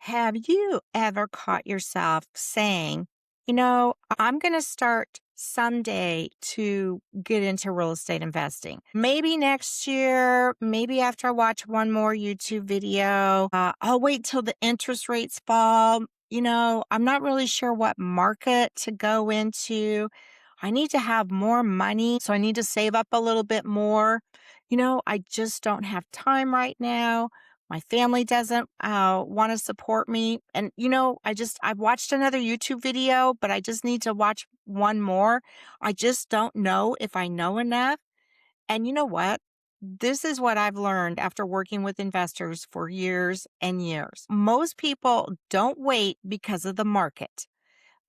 Have you ever caught yourself saying, I'm going to start someday to get into real estate investing? Maybe next year, maybe after I watch one more YouTube video, I'll wait till the interest rates fall. I'm not really sure what market to go into. I need to have more money, so I need to save up a little bit more. I just don't have time right now. My family doesn't want to support me. And, I've watched another YouTube video, but I just need to watch one more. I just don't know if I know enough. And you know what? This is what I've learned after working with investors for years and years. Most people don't wait because of the market.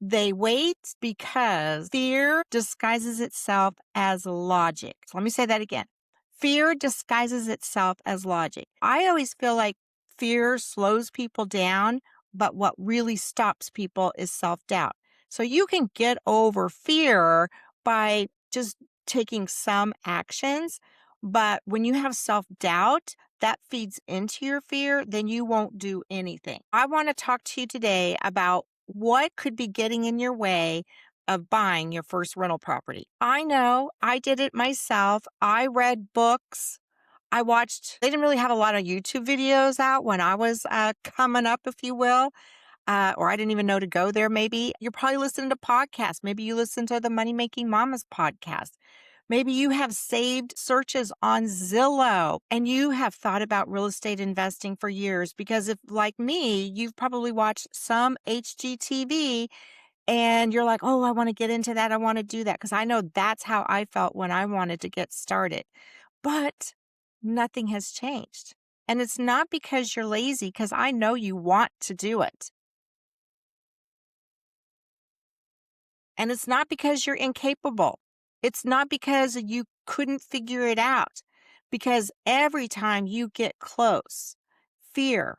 They wait because fear disguises itself as logic. So let me say that again. Fear disguises itself as logic. I always feel like fear slows people down, but what really stops people is self-doubt. So you can get over fear by just taking some actions, but when you have self-doubt, that feeds into your fear, then you won't do anything. I want to talk to you today about what could be getting in your way of buying your first rental property. I know I did it myself. I read books. They didn't really have a lot of YouTube videos out when I was coming up, if you will, or I didn't even know to go there. Maybe you're probably listening to podcasts. Maybe you listen to the Money Making Mamas podcast. Maybe you have saved searches on Zillow and you have thought about real estate investing for years because if, like me, you've probably watched some HGTV and you're like, oh, I want to get into that. I want to do that because I know that's how I felt when I wanted to get started. But nothing has changed. And it's not because you're lazy, because I know you want to do it. And it's not because you're incapable. It's not because you couldn't figure it out. Because every time you get close, fear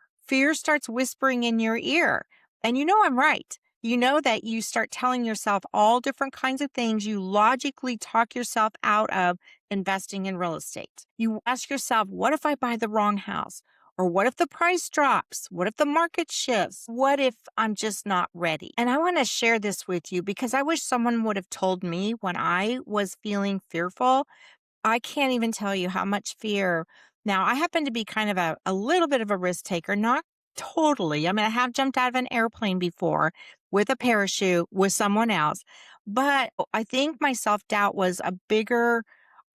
starts whispering in your ear. And you know I'm right. You know that you start telling yourself all different kinds of things. You logically talk yourself out of investing in real estate. You ask yourself, what if I buy the wrong house? Or what if the price drops? What if the market shifts? What if I'm just not ready? And I want to share this with you because I wish someone would have told me when I was feeling fearful. I can't even tell you how much fear. Now, I happen to be kind of a little bit of a risk taker, not totally. I mean, I have jumped out of an airplane before with a parachute with someone else, but I think my self doubt was a bigger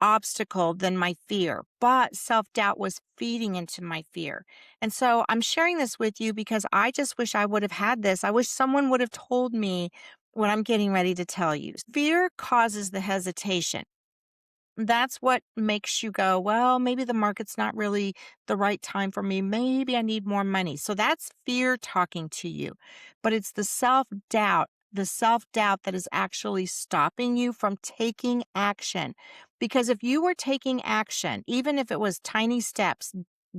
obstacle than my fear, but self doubt was feeding into my fear. And so I'm sharing this with you because I just wish I would have had this. I wish someone would have told me what I'm getting ready to tell you. Fear causes the hesitation. That's what makes you go, well, maybe the market's not really the right time for me. Maybe I need more money. So that's fear talking to you. But it's the self doubt that is actually stopping you from taking action. Because if you were taking action, even if it was tiny steps,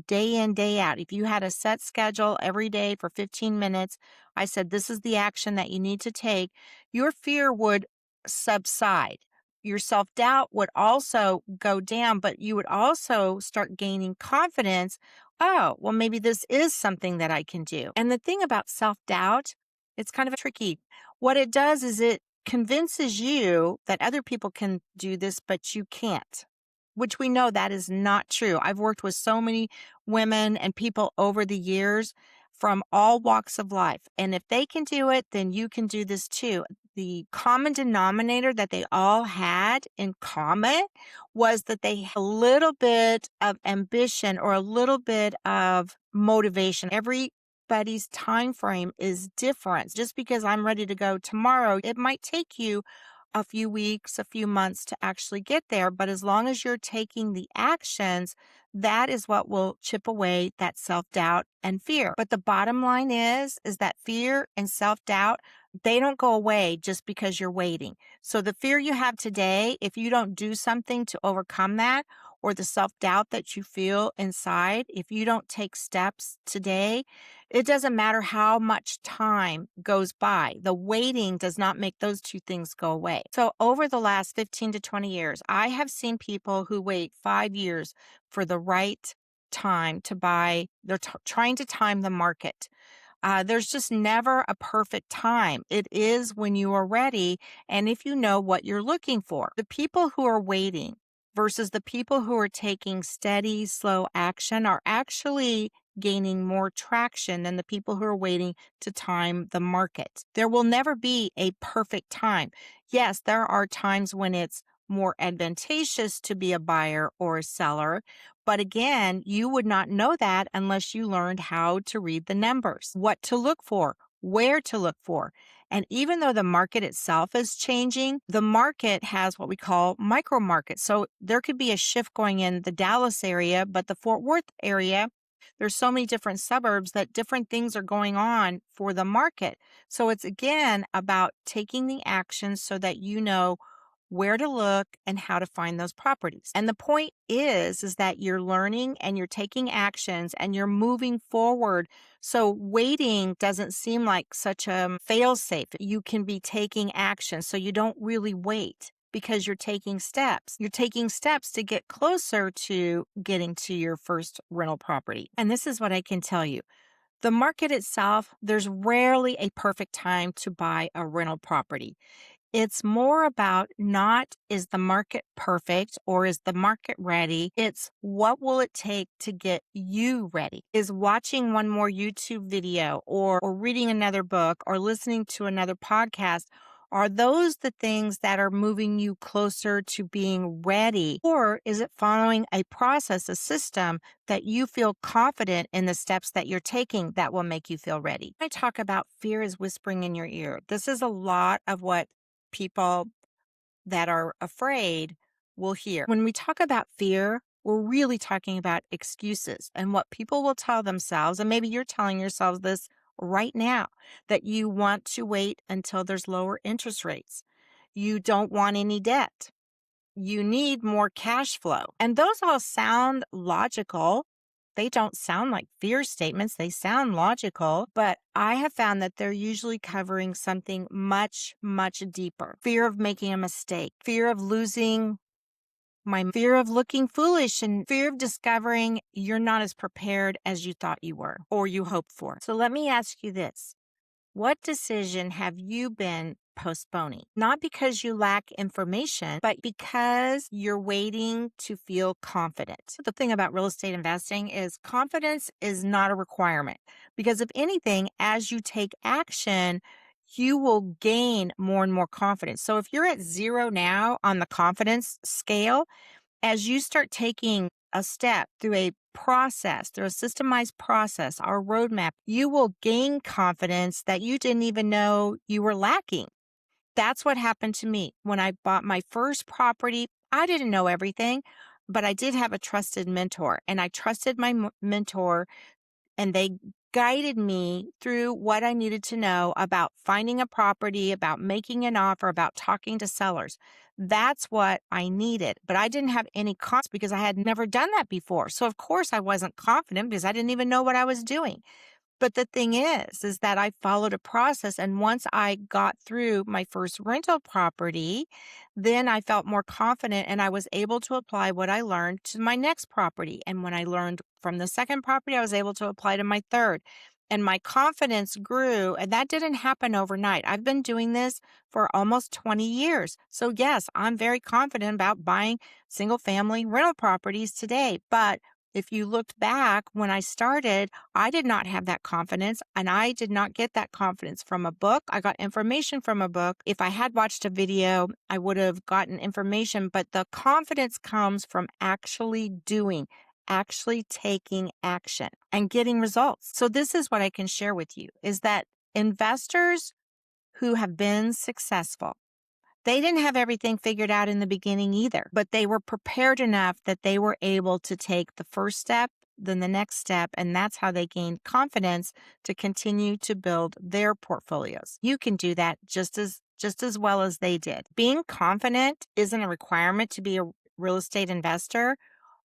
day in, day out, if you had a set schedule every day for 15 minutes, I said, this is the action that you need to take, your fear would subside. Your self doubt would also go down, but you would also start gaining confidence. Oh, well, maybe this is something that I can do. And the thing about self doubt, it's kind of tricky. What it does is it convinces you that other people can do this, but you can't, which we know that is not true. I've worked with so many women and people over the years from all walks of life. And if they can do it, then you can do this too. The common denominator that they all had in common was that they had a little bit of ambition or a little bit of motivation. Everybody's time frame is different. Just because I'm ready to go tomorrow, it might take you a few weeks, a few months to actually get there. But as long as you're taking the actions, that is what will chip away that self-doubt and fear. But the bottom line is that fear and self-doubt, they don't go away just because you're waiting. So the fear you have today, if you don't do something to overcome that, or the self-doubt that you feel inside, if you don't take steps today, it doesn't matter how much time goes by. The waiting does not make those two things go away. So over the last 15 to 20 years, I have seen people who wait 5 years for the right time to buy. They're trying to time the market. There's just never a perfect time. It is when you are ready and if you know what you're looking for. The people who are waiting versus the people who are taking steady, slow action are actually gaining more traction than the people who are waiting to time the market. There will never be a perfect time. Yes, there are times when it's more advantageous to be a buyer or a seller. But again, you would not know that unless you learned how to read the numbers, what to look for, where to look for. And even though the market itself is changing, the market has what we call micro markets. So there could be a shift going in the Dallas area, but the Fort Worth area, there's so many different suburbs that different things are going on for the market. So it's again about taking the action so that you know where to look and how to find those properties. And the point is that you're learning and you're taking actions and you're moving forward. So waiting doesn't seem like such a fail safe. You can be taking action. So you don't really wait because you're taking steps. You're taking steps to get closer to getting to your first rental property. And this is what I can tell you. The market itself, there's rarely a perfect time to buy a rental property. It's more about not is the market perfect or is the market ready? It's what will it take to get you ready? Is watching one more YouTube video or reading another book or listening to another podcast, are those the things that are moving you closer to being ready? Or is it following a process, a system that you feel confident in the steps that you're taking that will make you feel ready? I talk about fear is whispering in your ear. This is a lot of what people that are afraid will hear. When we talk about fear, we're really talking about excuses and what people will tell themselves. And maybe you're telling yourselves this right now that you want to wait until there's lower interest rates. You don't want any debt. You need more cash flow. And those all sound logical. They don't sound like fear statements. They sound logical, but I have found that they're usually covering something much, much deeper. Fear of making a mistake, fear of losing my fear of looking foolish, and fear of discovering you're not as prepared as you thought you were or you hoped for. So let me ask you this. What decision have you been postponing? Not because you lack information, but because you're waiting to feel confident. The thing about real estate investing is confidence is not a requirement because if anything, as you take action, you will gain more and more confidence. So if you're at 0 now on the confidence scale, as you start taking a step through a process, through a systemized process, our roadmap, you will gain confidence that you didn't even know you were lacking. That's what happened to me when I bought my first property. I didn't know everything, but I did have a trusted mentor, and I trusted my mentor, and they guided me through what I needed to know about finding a property, about making an offer, about talking to sellers. That's what I needed. But I didn't have any confidence because I had never done that before. So, of course, I wasn't confident because I didn't even know what I was doing. But the thing is that I followed a process. And once I got through my first rental property, then I felt more confident and I was able to apply what I learned to my next property. And when I learned from the second property, I was able to apply to my third. And my confidence grew, and that didn't happen overnight. I've been doing this for almost 20 years. So, yes, I'm very confident about buying single family rental properties today. But if you looked back when I started, I did not have that confidence, and I did not get that confidence from a book. I got information from a book. If I had watched a video, I would have gotten information, but the confidence comes from actually doing, actually taking action and getting results. So this is what I can share with you is that investors who have been successful, they didn't have everything figured out in the beginning either, but they were prepared enough that they were able to take the first step, then the next step, and that's how they gained confidence to continue to build their portfolios. You can do that just as well as they did. Being confident isn't a requirement to be a real estate investor,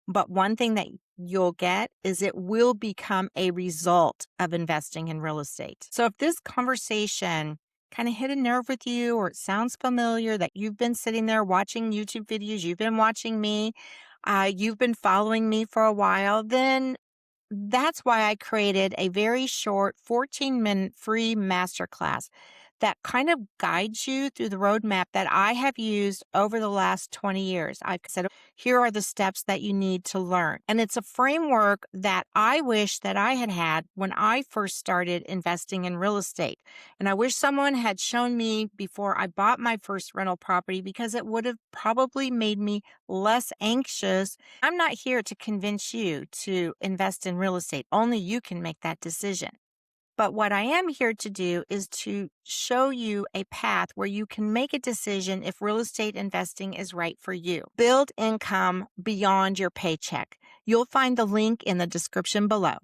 but one thing that you'll get is it will become a result of investing in real estate. So if this conversation kind of hit a nerve with you or it sounds familiar that you've been sitting there watching YouTube videos, you've been watching me, you've been following me for a while, then That's why I created a very short 14-minute free masterclass that kind of guides you through the roadmap that I have used over the last 20 years. I said, here are the steps that you need to learn. And it's a framework that I wish that I had had when I first started investing in real estate. And I wish someone had shown me before I bought my first rental property because it would have probably made me less anxious. I'm not here to convince you to invest in real estate. Only you can make that decision. But what I am here to do is to show you a path where you can make a decision if real estate investing is right for you. Build income beyond your paycheck. You'll find the link in the description below.